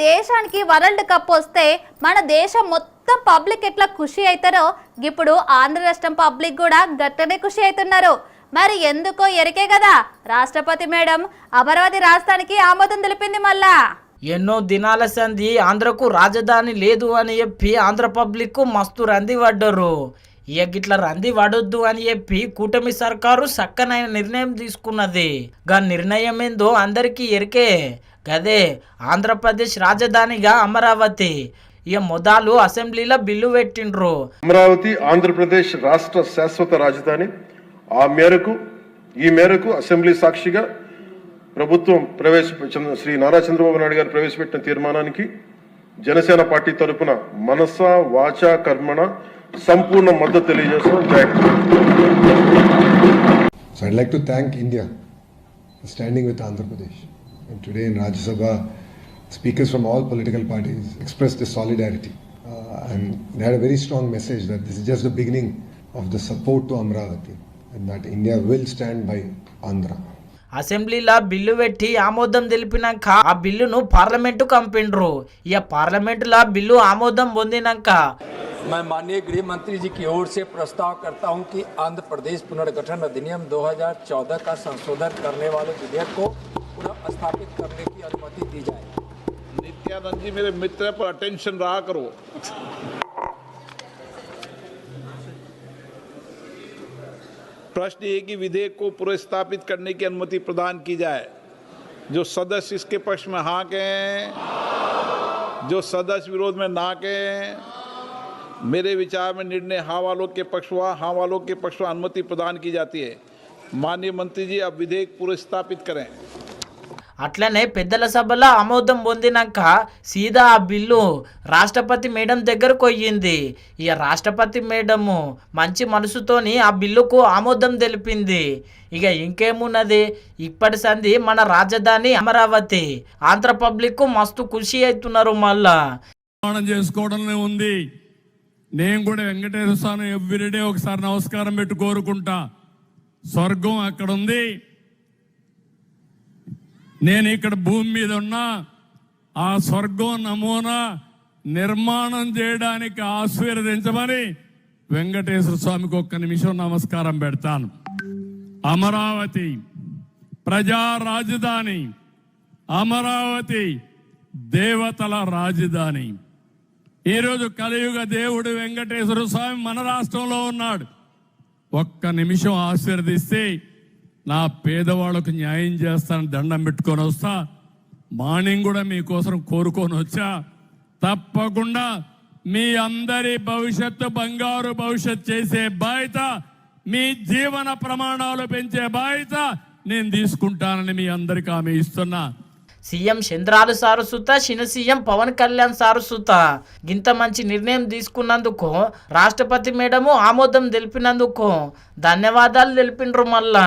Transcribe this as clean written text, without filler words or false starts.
దేశానికి world cup వస్తే మన దేశం మొత్తం పబ్లిక్ ఎట్లా ఖుషి అవుతారో ఇప్పుడు ఆంధ్ర రాష్ట్రం పబ్లిక్ కూడా గట్టనే ఖుషి అవుతున్నారు. మరి ఎందుకో ఎరికే కదా రాష్ట్రపతి మేడం అమరావతి రాష్ట్రానికి ఆమోదం తెలిపింది. మళ్ళా ఎన్నో దినాల సంధి ఆంధ్రకు రాజధాని లేదు అని చెప్పి ఆంధ్ర పబ్లిక్ మస్తు రంది పడ్డరు. ఇట్లా రంది పడొద్దు అని చెప్పి కూటమి సర్కారు చక్కనైన నిర్ణయం తీసుకున్నది. గా నిర్ణయం ఏందో అందరికీ ఎరికే. గదే ఆంధ్రప్రదేశ్ రాజధానిగా అమరావతి. మొదలు అసెంబ్లీలో బిల్లు పెట్టిండ్రు. అమరావతి ఆంధ్రప్రదేశ్ రాష్ట్ర శాశ్వత రాజధాని. ఈ మేరకు అసెంబ్లీ సాక్షిగా ప్రభుత్వం శ్రీ నారా చంద్రబాబు నాయుడు గారు ప్రవేశపెట్టిన తీర్మానానికి జనసేన పార్టీ తరఫున మనస వాచ కర్మణ సంపూర్ణ మద్దతు తెలియజేస్తున్నాం. So I'd like to thank India for standing with Andhra Pradesh. And today in Rajya Sabha, speakers from all political parties expressed this solidarity. And they had a very strong message that this is just the beginning of the support to Amravati and that India will stand by Andhra. అసెంబ్లీలో bill పెట్టి ఆమోదం తెలిపినాక ఆ బిల్లును parliament పంపిండ్రు. పార్లమెంటులో bill ఆమోదం పొందినాక मैं माननीय गृह मंत्री जी की ओर से प्रस्ताव करता हूं कि आंध्र प्रदेश पुनर्गठन अधिनियम 2014 का संशोधन करने वाले विधेयक को पुनः स्थापित करने की अनुमति दी जाए। नित्यानंद जी मेरे मित्र पर अटेंशन रहा करो। प्रश्न ये कि विधेयक को पुनर्स्थापित करने की अनुमति प्रदान की जाए। जो सदस्य इसके पक्ष में हाँ कहें, जो सदस्य विरोध में ना कहें। मेरे विचार में निर्णय हाँ वालों के पक्ष हुआ, हाँ वालों के पक्ष में अनुमति प्रदान की जाती है। माननीय मंत्री जी अब विधेयक पुनर्स्थापित करें। అట్లనే పెద్దల సభలో ఆమోదం పొందినాక సీదా ఆ బిల్లు రాష్ట్రపతి మేడం దగ్గరకు పోయింది. రాష్ట్రపతి మేడము మంచి మనసుతోని ఆ బిల్లుకు ఆమోదం తెలిపింది. ఇంకేమున్నది, ఇప్పటి సంది మన రాజధాని అమరావతి. ఆంధ్ర పబ్లిక్ మస్తు ఖుషి అవుతున్నారు. మళ్ళా చేసుకోవడంలో ఉంది. నేను కూడా వెంకటేశ్వర స్వామి ఎవ్రీడే ఒకసారి నమస్కారం పెట్టి కోరుకుంటా. స్వర్గం అక్కడ ఉంది, నేను ఇక్కడ భూమి మీద ఉన్నా. ఆ స్వర్గం నమూనా నిర్మాణం చేయడానికి ఆశీర్వదించమని వెంకటేశ్వర స్వామికి ఒక్క నిమిషం నమస్కారం పెడతాను. అమరావతి ప్రజా రాజధాని, అమరావతి దేవతల రాజధాని. ఈరోజు కలియుగ దేవుడు వెంకటేశ్వర స్వామి మన రాష్ట్రంలో ఉన్నాడు. ఒక్క నిమిషం ఆశీర్వదిస్తే నా పేదవాళ్ళకు న్యాయం చేస్తానని దండం పెట్టుకొని వస్తా. మార్నింగ్ కూడా మీకోసం కోరుకొని వచ్చా. తప్పకుండా మీ అందరి భవిష్యత్తు బంగారు భవిష్యత్ చేసే బాధ్యత, మీ జీవన ప్రమాణాలు పెంచే బాధ్యత నేను తీసుకుంటానని మీ అందరికీ హామీ ఇస్తున్నా. సీఎం చంద్రాలు సారు సుత, చిన్న సీఎం పవన్ కళ్యాణ్ సారు సుత గింత మంచి నిర్ణయం తీసుకున్నందుకు రాష్ట్రపతి మేడము ఆమోదం తెలిపినందుకు ధన్యవాదాలు తెలిపిండ్రు. మళ్ళా